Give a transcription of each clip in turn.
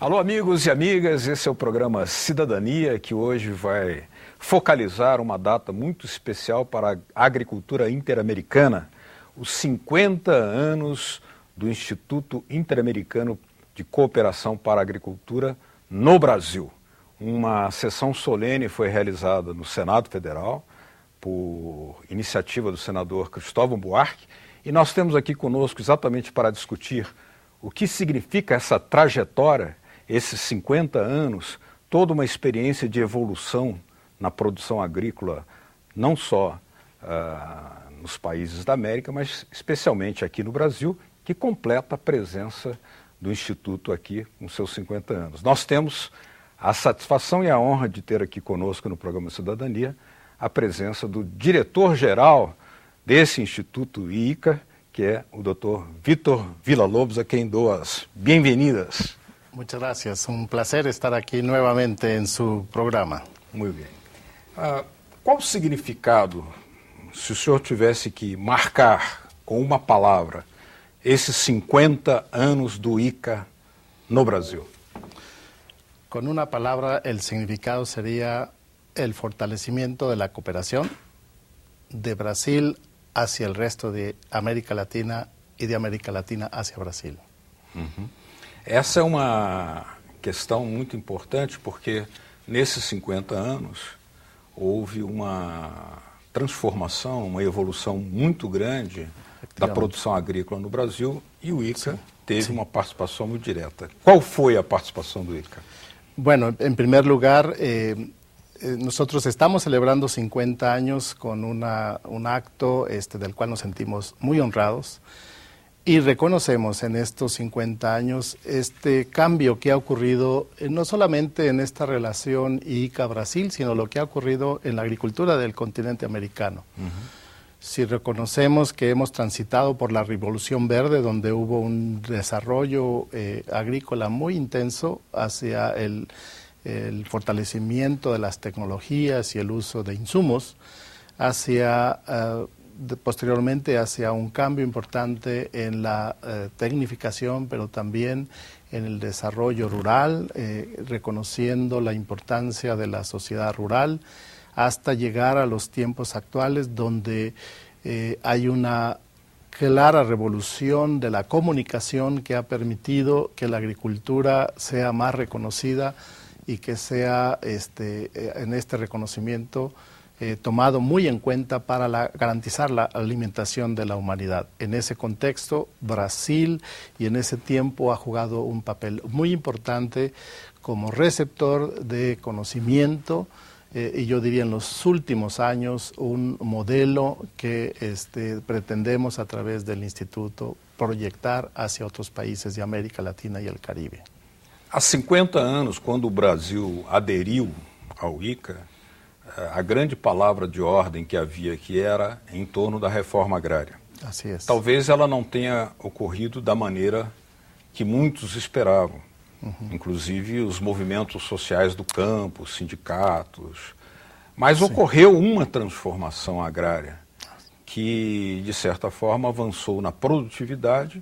Alô, amigos e amigas, esse é o programa Cidadania, que hoje vai focalizar uma data muito especial para a agricultura interamericana, os 50 anos do Instituto Interamericano de Cooperação para a Agricultura no Brasil. Uma sessão solene foi realizada no Senado Federal, por iniciativa do senador Cristóvão Buarque, e nós temos aqui conosco exatamente para discutir o que significa essa trajetória, esses 50 anos, toda uma experiência de evolução na produção agrícola, não só nos países da América, mas especialmente aqui no Brasil, que completa a presença do Instituto aqui com seus 50 anos. Nós temos a satisfação e a honra de ter aqui conosco no programa Cidadania a presença do diretor-geral desse Instituto ICA, que é o Dr. Vítor Villa-Lobos, a quem dou as bem-vindas. Muchas gracias. Un placer estar aquí nuevamente en su programa. Muito bem. Qual o significado, se o senhor tivesse que marcar com uma palavra esses 50 anos do ICA no Brasil? Con una palabra, el significado sería el fortalecimiento de la cooperación de Brasil hacia el resto de América Latina y de América Latina hacia Brasil. Uhum. Essa é uma questão muito importante porque nesses 50 anos houve uma transformação, uma evolução muito grande da produção agrícola no Brasil e o ICA teve uma participação muito direta. Qual foi a participação do ICA? Bueno, en primer lugar, nosotros estamos celebrando 50 años con un acto del cual nos sentimos muy honrados y reconocemos en estos 50 años este cambio que ha ocurrido no solamente en esta relación ICA-Brasil, sino lo que ha ocurrido en la agricultura del continente americano. Si reconocemos que hemos transitado por la Revolución Verde, donde hubo un desarrollo agrícola muy intenso hacia el fortalecimiento de las tecnologías y el uso de insumos, posteriormente hacia un cambio importante en la tecnificación, pero también en el desarrollo rural, reconociendo la importancia de la sociedad rural, hasta llegar a los tiempos actuales donde hay una clara revolución de la comunicación que ha permitido que la agricultura sea más reconocida y que sea en este reconocimiento tomado muy en cuenta para garantizar la alimentación de la humanidad. En ese contexto, Brasil y en ese tiempo ha jugado un papel muy importante como receptor de conocimiento y yo diría en los últimos años un modelo que pretendemos a través del Instituto proyectar hacia otros países de América Latina y el Caribe. Há 50 anos, quando o Brasil aderiu ao ICA, a grande palavra de ordem que havia aqui era em torno da reforma agrária. Assim é. Talvez ela não tenha ocorrido da maneira que muitos esperavam. Inclusive os movimentos sociais do campo, sindicatos. Mas ocorreu uma transformação agrária que, de certa forma, avançou na produtividade,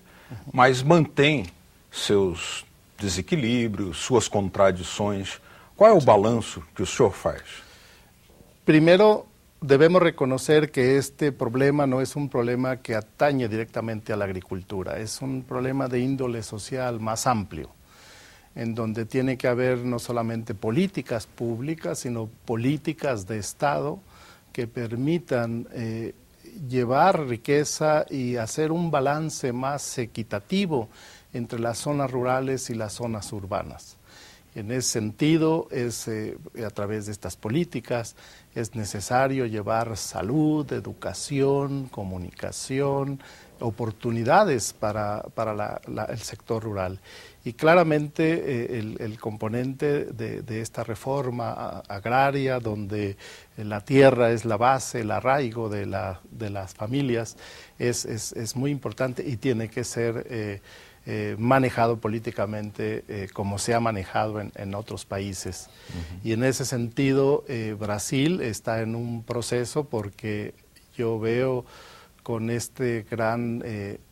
mas mantém seus desequilíbrios, suas contradições. Qual é o balanço que o senhor faz? Primero, debemos reconocer que este problema no es un problema que atañe directamente a la agricultura, es un problema de índole social más amplio, en donde tiene que haber no solamente políticas públicas, sino políticas de Estado que permitan llevar riqueza y hacer un balance más equitativo entre las zonas rurales y las zonas urbanas. En ese sentido, a través de estas políticas, es necesario llevar salud, educación, comunicación, oportunidades para el sector rural. Y claramente el componente de esta reforma agraria, donde la tierra es la base, el arraigo de las familias, es muy importante y tiene que ser manejado políticamente como se ha manejado en otros países. Y en ese sentido, Brasil está en un proceso porque yo veo con este gran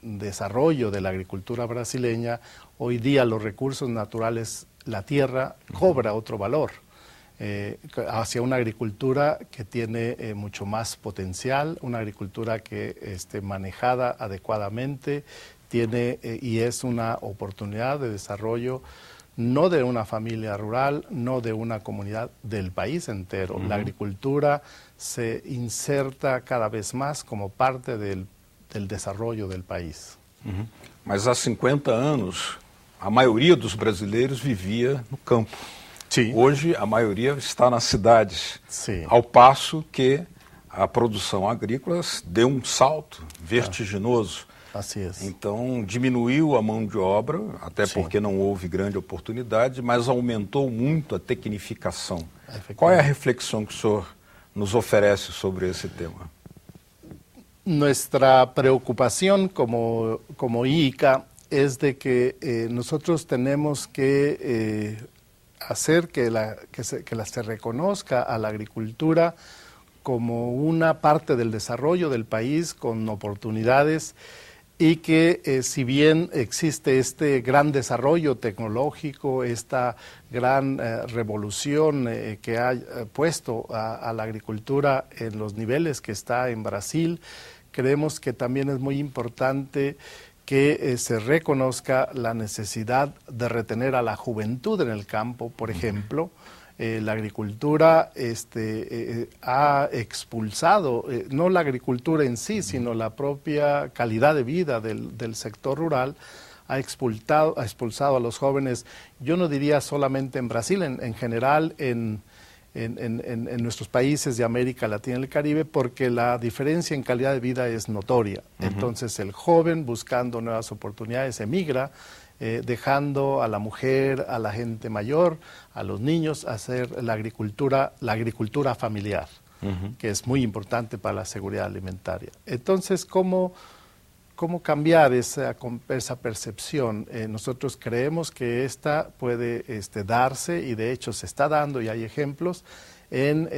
desarrollo de la agricultura brasileña, hoy día los recursos naturales la tierra cobra otro valor. Hacia una agricultura que tiene mucho más potencial, una agricultura que manejada adecuadamente tiene y es una oportunidad de desarrollo no de una familia rural, no de una comunidad, del país entero. La agricultura se inserta cada vez más como parte del desarrollo del país. Mas há 50 anos, a maioria dos brasileiros vivia no campo. Sim. Hoje, a maioria está nas cidades, Sim. ao passo que a produção agrícola deu um salto vertiginoso. Assim é. Então, diminuiu a mão de obra, até Sim. porque não houve grande oportunidade, mas aumentou muito a tecnificação. Qual é a reflexão que o senhor nos oferece sobre esse tema? Nuestra preocupación como IICA es de que nosotros tenemos que hacer que se reconozca a la agricultura como una parte del desarrollo del país con oportunidades y que si bien existe este gran desarrollo tecnológico, esta gran revolución que ha puesto a la agricultura en los niveles que está en Brasil, creemos que también es muy importante que se reconozca la necesidad de retener a la juventud en el campo. Por ejemplo, la agricultura ha expulsado, no la agricultura en sí, sino la propia calidad de vida del sector rural, ha expulsado a los jóvenes, yo no diría solamente en Brasil, en general en nuestros países de América Latina y el Caribe, porque la diferencia en calidad de vida es notoria. Entonces el joven buscando nuevas oportunidades emigra, dejando a la mujer, a la gente mayor, a los niños hacer la agricultura familiar, que es muy importante para la seguridad alimentaria. Entonces, ¿cómo cambiar esa percepción? Nosotros creemos que esta puede darse, y de hecho se está dando, y hay ejemplos, en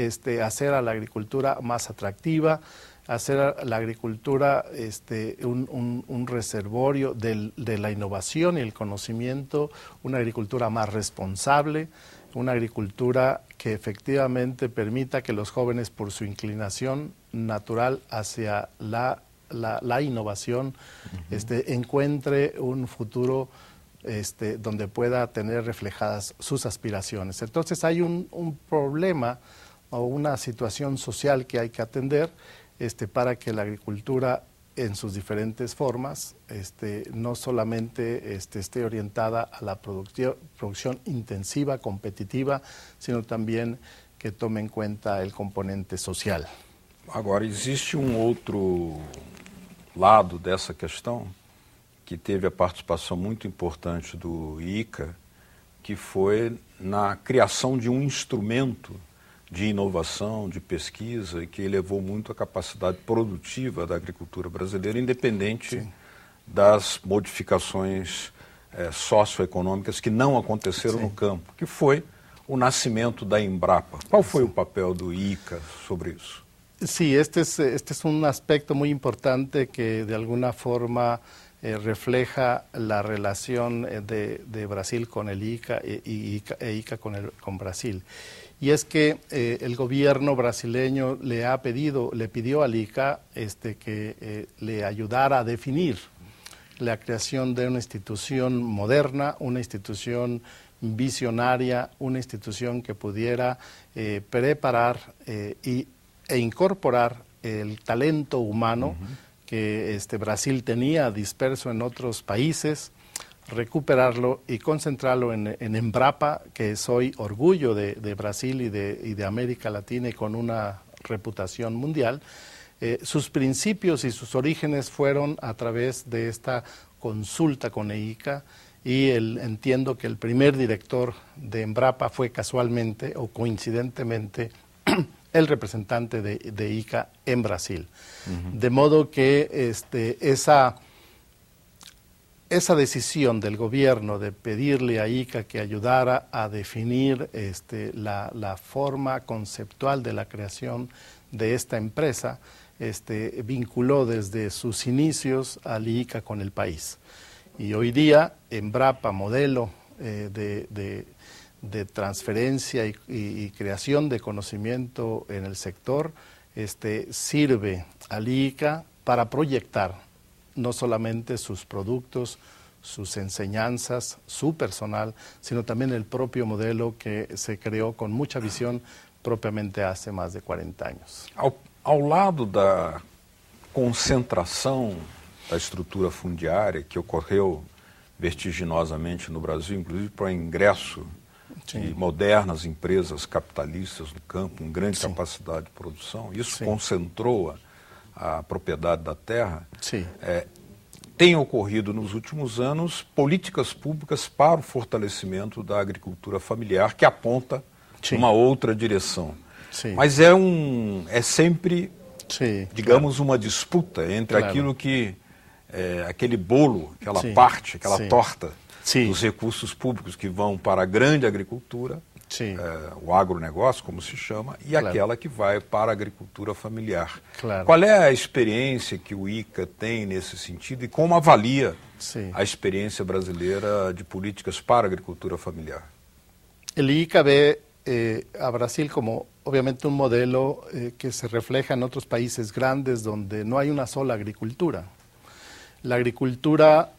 hacer a la agricultura más atractiva, hacer a la agricultura un reservorio de la innovación y el conocimiento, una agricultura más responsable, una agricultura que efectivamente permita que los jóvenes, por su inclinación natural hacia la innovación, encuentre un futuro donde pueda tener reflejadas sus aspiraciones. Entonces hay un problema o una situación social que hay que atender para que la agricultura en sus diferentes formas no solamente esté orientada a la producción intensiva, competitiva, sino también que tome en cuenta el componente social. Agora, existe outro lado dessa questão que teve a participação muito importante do IICA, que foi na criação de um instrumento de inovação, de pesquisa, que elevou muito a capacidade produtiva da agricultura brasileira, independente das modificações socioeconômicas que não aconteceram no campo, que foi o nascimento da Embrapa. Qual foi o papel do IICA sobre isso? Sí, este es un aspecto muy importante que de alguna forma refleja la relación de Brasil con el IICA e IICA con Brasil. Y es que el gobierno brasileño le pidió al IICA que le ayudara a definir la creación de una institución moderna, una institución visionaria, una institución que pudiera preparar e incorporar el talento humano que Brasil tenía disperso en otros países, recuperarlo y concentrarlo en Embrapa, que es hoy orgullo de Brasil y de América Latina y con una reputación mundial. Sus principios y sus orígenes fueron a través de esta consulta con IICA, y entiendo que el primer director de Embrapa fue casualmente o coincidentemente el representante de IICA en Brasil. De modo que esa decisión del gobierno de pedirle a IICA que ayudara a definir la forma conceptual de la creación de esta empresa, vinculó desde sus inicios al IICA con el país. Y hoy día Embrapa, modelo de transferencia y creación de conocimiento en el sector, sirve al IICA para proyectar no solamente sus productos, sus enseñanzas, su personal, sino también el propio modelo que se creó con mucha visión propriamente hace más de 40 años. Ao lado da concentração da estrutura fundiária que ocorreu vertiginosamente no Brasil, inclusive para o ingresso de modernas empresas capitalistas no campo, com grande capacidade de produção, isso concentrou a propriedade da terra. Tem ocorrido nos últimos anos políticas públicas para o fortalecimento da agricultura familiar que aponta uma outra direção. Mas é sempre, digamos, uma disputa entre aquilo que aquele bolo, aquela parte, aquela torta dos recursos públicos que vão para a grande agricultura, o agronegócio, como se chama, e aquela que vai para a agricultura familiar. Qual é a experiência que o IICA tem nesse sentido e como avalia a experiência brasileira de políticas para a agricultura familiar? O IICA vê a Brasil como obviamente un modelo que se refleja en otros países grandes donde no hay una sola agricultura. La agricultura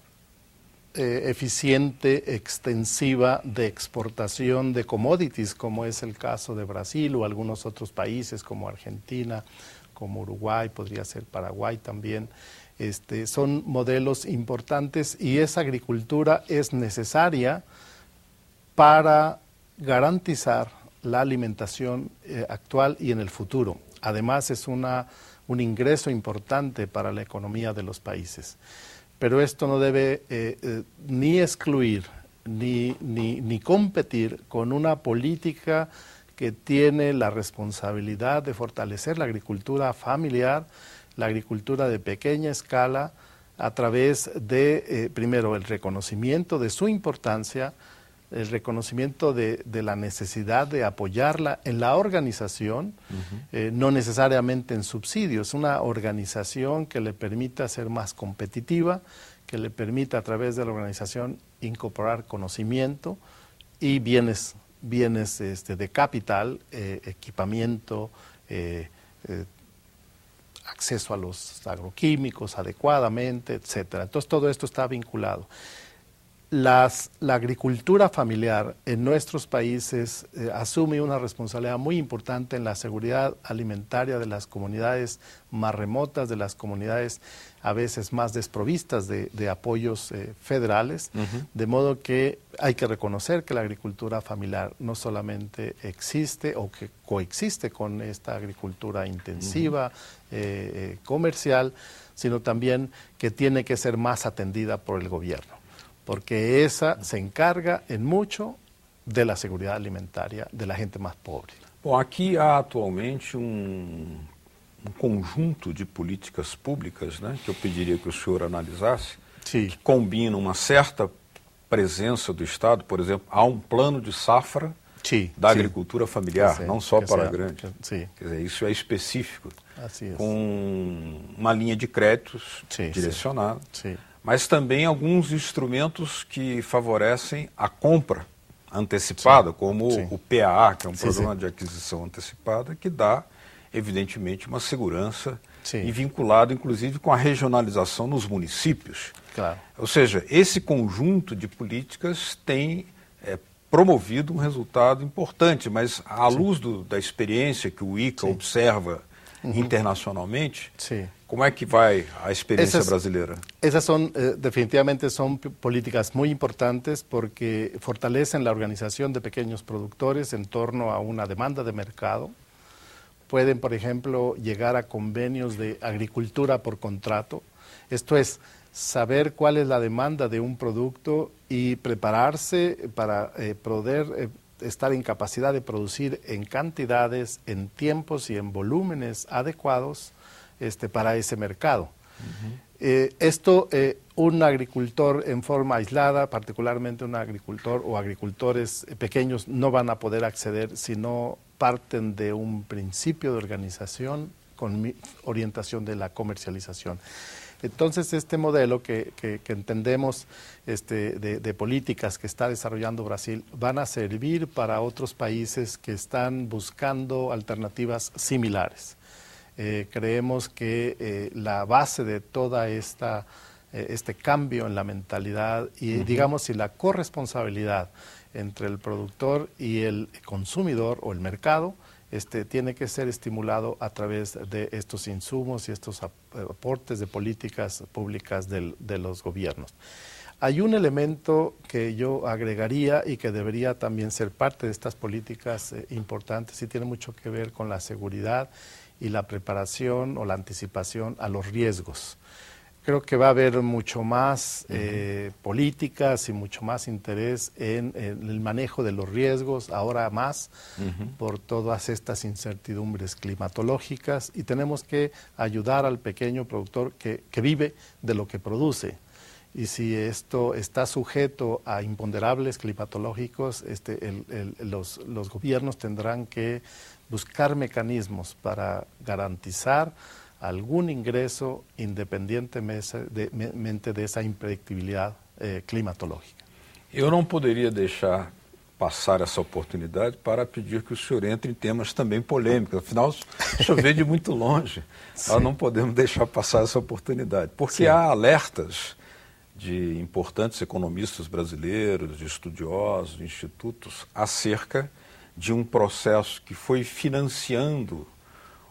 eficiente, extensiva, de exportación de commodities, como es el caso de Brasil o algunos otros países como Argentina, como Uruguay, podría ser Paraguay también, son modelos importantes y esa agricultura es necesaria para garantizar la alimentación actual y en el futuro. Además es un ingreso importante para la economía de los países. Pero esto no debe ni excluir ni competir con una política que tiene la responsabilidad de fortalecer la agricultura familiar, la agricultura de pequeña escala, a través de, primero, el reconocimiento de su importancia, el reconocimiento de la necesidad de apoyarla en la organización, no necesariamente en subsidios, una organización que le permita ser más competitiva, que le permita a través de la organización incorporar conocimiento y bienes de capital, equipamiento, acceso a los agroquímicos adecuadamente, etcétera. Entonces todo esto está vinculado. La agricultura familiar en nuestros países asume una responsabilidad muy importante en la seguridad alimentaria de las comunidades más remotas, de las comunidades a veces más desprovistas de apoyos federales, de modo que hay que reconocer que la agricultura familiar no solamente existe o que coexiste con esta agricultura intensiva, comercial, sino también que tiene que ser más atendida por el gobierno, porque esa se encarga en mucho de la seguridad alimentaria de la gente más pobre. Bom, aqui há atualmente conjunto de políticas públicas, né, que eu pediria que o senhor analisasse, que combinam uma certa presença do Estado. Por exemplo, há um plano de safra da agricultura familiar, não só para a grande. Quer dizer, isso é específico, com uma linha de créditos direcionada. Mas também alguns instrumentos que favorecem a compra antecipada, como o PAA, que é um programa de aquisição antecipada, que dá, evidentemente, uma segurança e vinculado, inclusive, com a regionalização nos municípios. Ou seja, esse conjunto de políticas tem promovido um resultado importante, mas à luz da experiência que o IICA observa internacionalmente, ¿cómo es que va a experiencia brasileña? Esas son, definitivamente son políticas muy importantes porque fortalecen la organización de pequeños productores en torno a una demanda de mercado. Pueden, por ejemplo, llegar a convenios de agricultura por contrato. Esto es, saber cuál es la demanda de un producto y prepararse para poder estar en capacidad de producir en cantidades, en tiempos y en volúmenes adecuados para ese mercado. Un agricultor en forma aislada, particularmente un agricultor o agricultores pequeños, no van a poder acceder si no parten de un principio de organización con orientación de la comercialización. Entonces, este modelo que entendemos de políticas que está desarrollando Brasil van a servir para otros países que están buscando alternativas similares. Creemos que la base de toda este cambio en la mentalidad y, digamos, y la corresponsabilidad entre el productor y el consumidor o el mercado tiene que ser estimulado a través de estos insumos y estos aportes de políticas públicas de los gobiernos. Hay un elemento que yo agregaría y que debería también ser parte de estas políticas importantes y tiene mucho que ver con la seguridad y la preparación o la anticipación a los riesgos. Creo que va a haber mucho más políticas y mucho más interés en el manejo de los riesgos, ahora más, por todas estas incertidumbres climatológicas, y tenemos que ayudar al pequeño productor que vive de lo que produce. Y si esto está sujeto a imponderables climatológicos, los gobiernos tendrán que buscar mecanismos para garantizar algún ingreso independientemente de esa impredictibilidad climatológica. Eu não poderia deixar passar essa oportunidade para pedir que o senhor entre em temas também polêmicos. Afinal, o senhor veio de muito longe. Nós não podemos deixar passar essa oportunidade, porque há alertas de importantes economistas brasileiros, de estudiosos, de institutos, acerca de um processo que foi financiando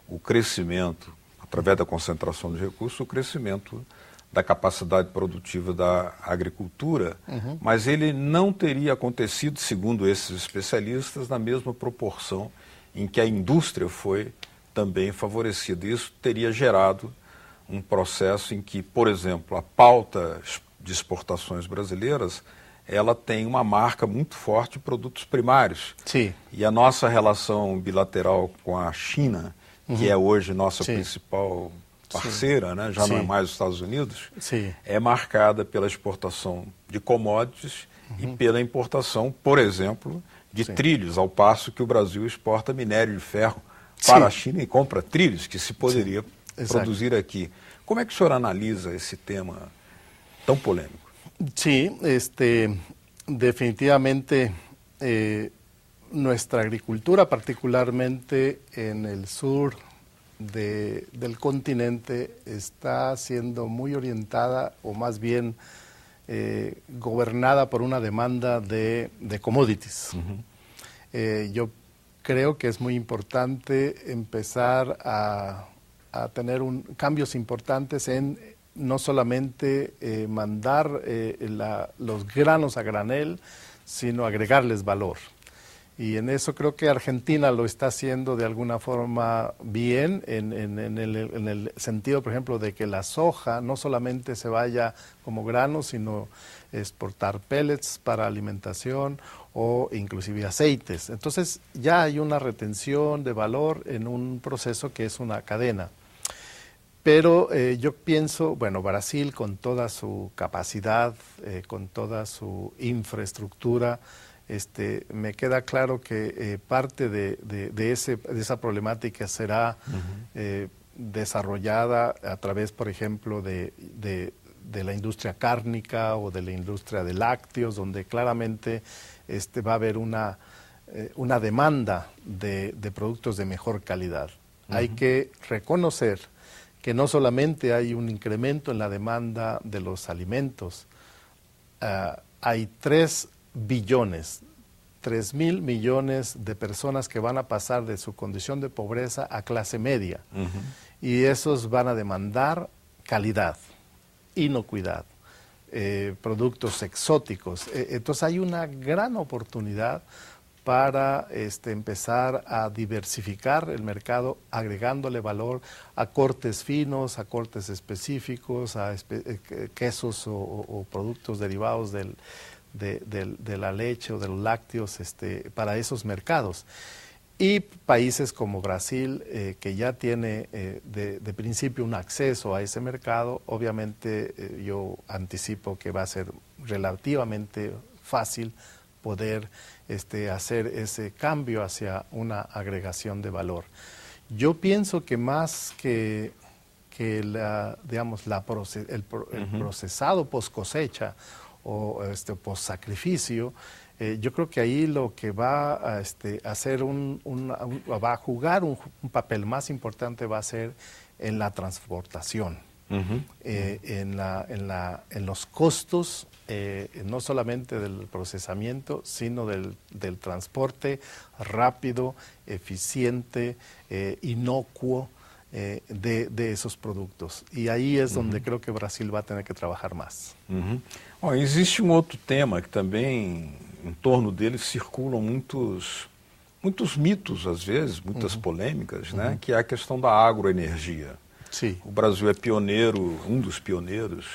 o crescimento, através da concentração de recursos, o crescimento da capacidade produtiva da agricultura, mas ele não teria acontecido, segundo esses especialistas, na mesma proporção em que a indústria foi também favorecida. Isso teria gerado um processo em que, por exemplo, a pauta de exportações brasileiras, ela tem uma marca muito forte de produtos primários. Sim. E a nossa relação bilateral com a China, que é hoje nossa principal parceira, né? Já não é mais os Estados Unidos, é marcada pela exportação de commodities e pela importação, por exemplo, de trilhos, ao passo que o Brasil exporta minério de ferro para a China e compra trilhos que se poderia produzir aqui. Como é que o senhor analisa esse tema tão polêmico? Sí, definitivamente nuestra agricultura, particularmente en el sur del continente, está siendo muy orientada o más bien gobernada por una demanda de commodities. Yo creo que es muy importante empezar a tener cambios importantes en no solamente mandar los granos a granel, sino agregarles valor. Y en eso creo que Argentina lo está haciendo de alguna forma bien, en el sentido, por ejemplo, de que la soja no solamente se vaya como grano, sino exportar pellets para alimentación o inclusive aceites. Entonces ya hay una retención de valor en un proceso que es una cadena. Pero yo pienso, bueno, Brasil con toda su capacidad, con toda su infraestructura, me queda claro que parte de esa problemática será desarrollada a través, por ejemplo, de la industria cárnica o de la industria de lácteos, donde claramente va a haber una demanda de productos de mejor calidad. Hay que reconocer que no solamente hay un incremento en la demanda de los alimentos, hay 3.000 millones de personas que van a pasar de su condición de pobreza a clase media. Y esos van a demandar calidad, inocuidad, productos exóticos. Entonces hay una gran oportunidad para empezar a diversificar el mercado, agregándole valor a cortes finos, a cortes específicos, a quesos o productos derivados de la leche o de los lácteos para esos mercados. Y países como Brasil, que ya tiene de principio un acceso a ese mercado, obviamente yo anticipo que va a ser relativamente fácil poder hacer ese cambio hacia una agregación de valor. Yo pienso que más que que el procesado post cosecha o post sacrificio, yo creo que ahí lo que va a hacer va a jugar un papel más importante va a ser en la transportación, en los costos, no solamente del procesamiento, sino del transporte rápido, eficiente, inocuo de esos productos. Y ahí es donde creo que Brasil va a tener que trabajar más. Bom, existe outro tema que também, em torno dele, circulam muitos mitos, às vezes, muitas polêmicas, né, que é a questão da agroenergia. Sim. O Brasil é pioneiro, um dos pioneiros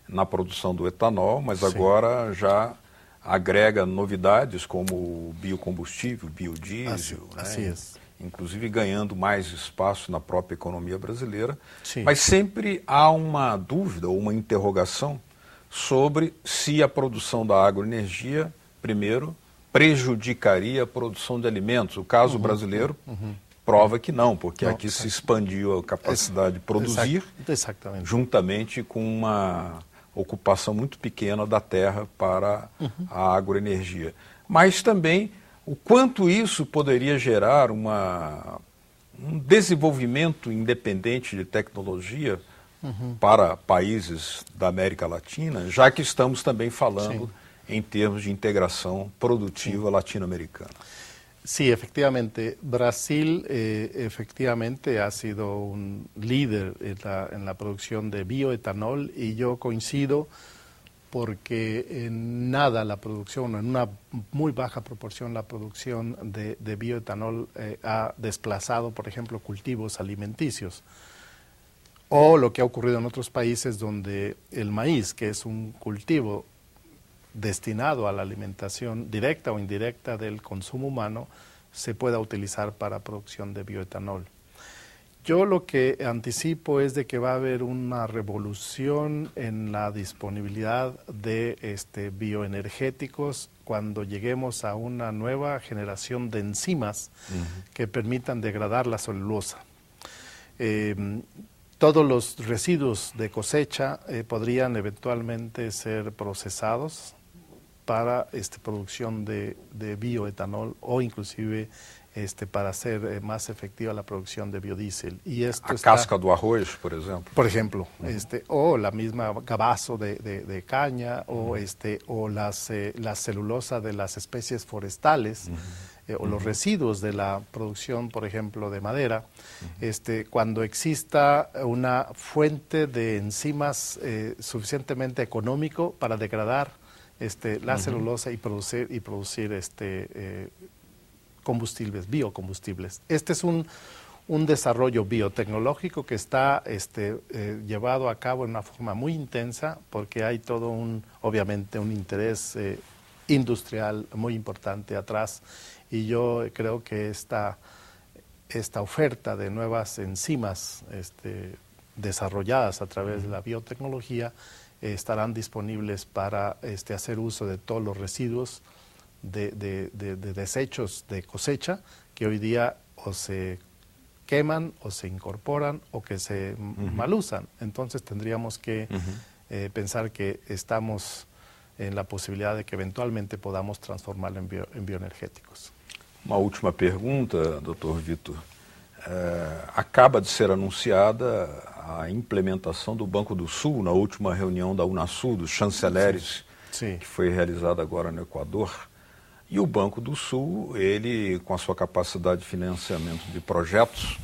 na produção do etanol, mas agora já agrega novidades como o biocombustível, o biodiesel, né? Inclusive ganhando mais espaço na própria economia brasileira. Sim. Mas sempre há uma dúvida ou uma interrogação sobre se a produção da agroenergia, primeiro, prejudicaria a produção de alimentos. O caso brasileiro prova que não, porque aqui se expandiu a capacidade de produzir juntamente com uma ocupação muito pequena da terra para a agroenergia. Mas também o quanto isso poderia gerar um desenvolvimento independente de tecnologia para países da América Latina, já que estamos também falando em termos de integração produtiva latino-americana. Sí, efectivamente. Brasil efectivamente ha sido un líder en la producción de bioetanol y yo coincido porque en nada la producción, en una muy baja proporción la producción de bioetanol ha desplazado, por ejemplo, cultivos alimenticios. O lo que ha ocurrido en otros países donde el maíz, que es un cultivo destinado a la alimentación directa o indirecta del consumo humano, se pueda utilizar para producción de bioetanol. Yo lo que anticipo es de que va a haber una revolución en la disponibilidad de bioenergéticos cuando lleguemos a una nueva generación de enzimas que permitan degradar la celulosa. Todos los residuos de cosecha podrían eventualmente ser procesados para producción de bioetanol o inclusive para hacer más efectiva la producción de biodiesel. Y esto casca do arroz, por ejemplo. Por ejemplo, o la misma cabazo de caña o la celulosa de las especies forestales o los residuos de la producción, por ejemplo, de madera. Cuando exista una fuente de enzimas suficientemente económico para degradar la celulosa y producir combustibles, biocombustibles. Este es un desarrollo biotecnológico que está llevado a cabo en una forma muy intensa porque hay todo obviamente un interés industrial muy importante atrás y yo creo que esta oferta de nuevas enzimas desarrolladas a través de la biotecnología estarán disponibles para hacer uso de todos los residuos de desechos de cosecha que hoy día o se queman o se incorporan o que se malusan. Entonces tendríamos que pensar que estamos en la posibilidad de que eventualmente podamos transformarlo en bioenergéticos. Uma última pergunta, Dr. Vitor. Acaba de ser anunciada a implementação do Banco do Sul na última reunião da Unasul, dos chanceleres, Sim. que foi realizada agora no Equador. E o Banco do Sul, ele, com a sua capacidade de financiamento de projetos,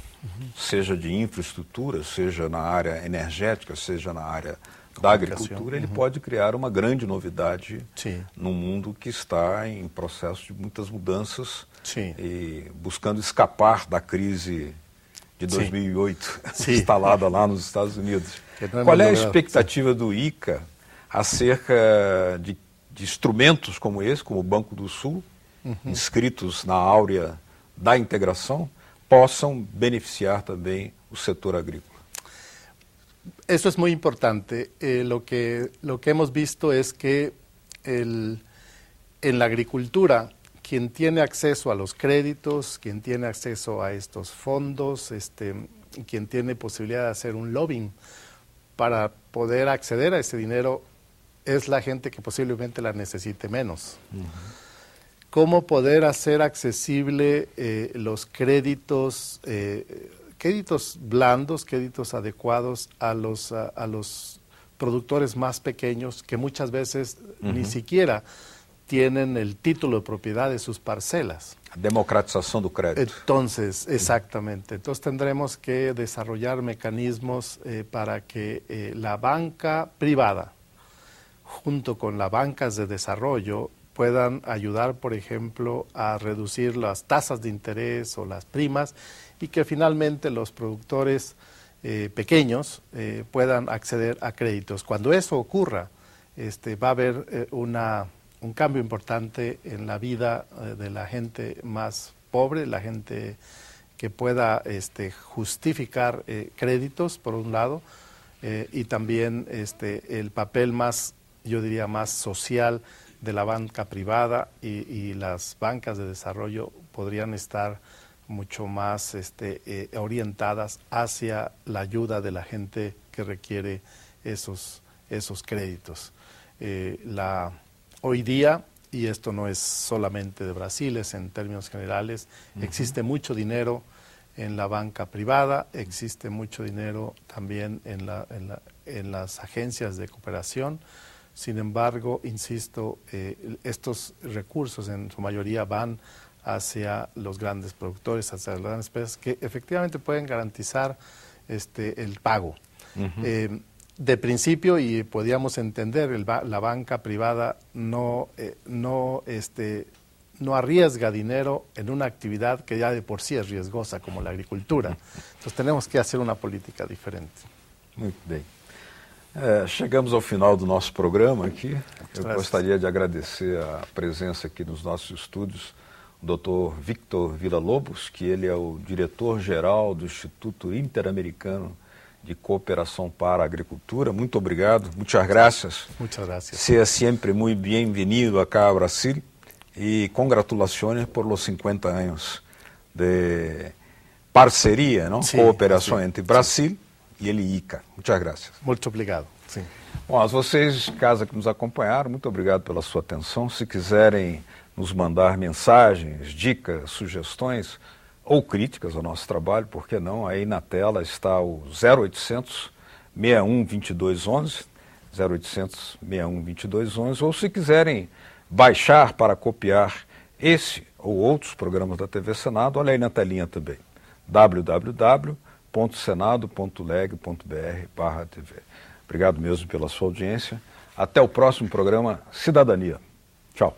seja de infraestrutura, seja na área energética, seja na área da agricultura, ele pode criar uma grande novidade num mundo que está em processo de muitas mudanças e buscando escapar da crise de 2008, instalada lá nos Estados Unidos. Qual é a expectativa do ICA acerca de instrumentos como esse, como o Banco do Sul, inscritos na áurea da integração, possam beneficiar também o setor agrícola? Eso es muy importante. Lo que hemos visto es que en la agricultura quien tiene acceso a los créditos, quien tiene acceso a estos fondos, quien tiene posibilidad de hacer un lobbying para poder acceder a ese dinero, es la gente que posiblemente la necesite menos. ¿Cómo poder hacer accesible los créditos, créditos blandos, créditos adecuados a los productores más pequeños que muchas veces ni siquiera tienen el título de propiedad de sus parcelas? Democratización del crédito. Entonces, exactamente. Entonces tendremos que desarrollar mecanismos para que la banca privada, junto con las bancas de desarrollo, puedan ayudar, por ejemplo, a reducir las tasas de interés o las primas y que finalmente los productores pequeños puedan acceder a créditos. Cuando eso ocurra, va a haber un cambio importante en la vida de la gente más pobre, la gente que pueda justificar créditos, por un lado, y también el papel más, yo diría, más social de la banca privada y las bancas de desarrollo podrían estar mucho más orientadas hacia la ayuda de la gente que requiere esos créditos. Hoy día, y esto no es solamente de Brasil, es en términos generales, existe mucho dinero en la banca privada, existe mucho dinero también en las agencias de cooperación. Sin embargo, insisto, estos recursos en su mayoría van hacia los grandes productores, hacia las grandes empresas que efectivamente pueden garantizar el pago. De principio, y podríamos entender, la banca privada no arriesga dinero en una actividad que ya de por sí es riesgosa, como la agricultura. Entonces tenemos que hacer una política diferente. Muito bem. Chegamos ao final do nosso programa aqui. Eu gostaria de agradecer a presença aqui nos nossos estúdios do Dr. Victor Villa-Lobos, que ele é o diretor-geral do Instituto Interamericano de Cooperação para a Agricultura. Muito obrigado, muchas gracias. Muchas gracias. Sea siempre muy bienvenido acá a Brasil y congratulaciones por los 50 años de parceria, ¿no? Cooperação entre Brasil e ele ICA. Muchas gracias. Muito obrigado. Sim. Bom, a vocês de casa que nos acompanharam, muito obrigado pela sua atenção. Se quiserem nos mandar mensagens, dicas, sugestões ou críticas ao nosso trabalho, por que não? Aí na tela está o 0800 61 22 11, 0800 61 22 11, ou se quiserem baixar para copiar esse ou outros programas da TV Senado, olha aí na telinha também, www.senado.leg.br/TV. Obrigado mesmo pela sua audiência. Até o próximo programa Cidadania. Tchau.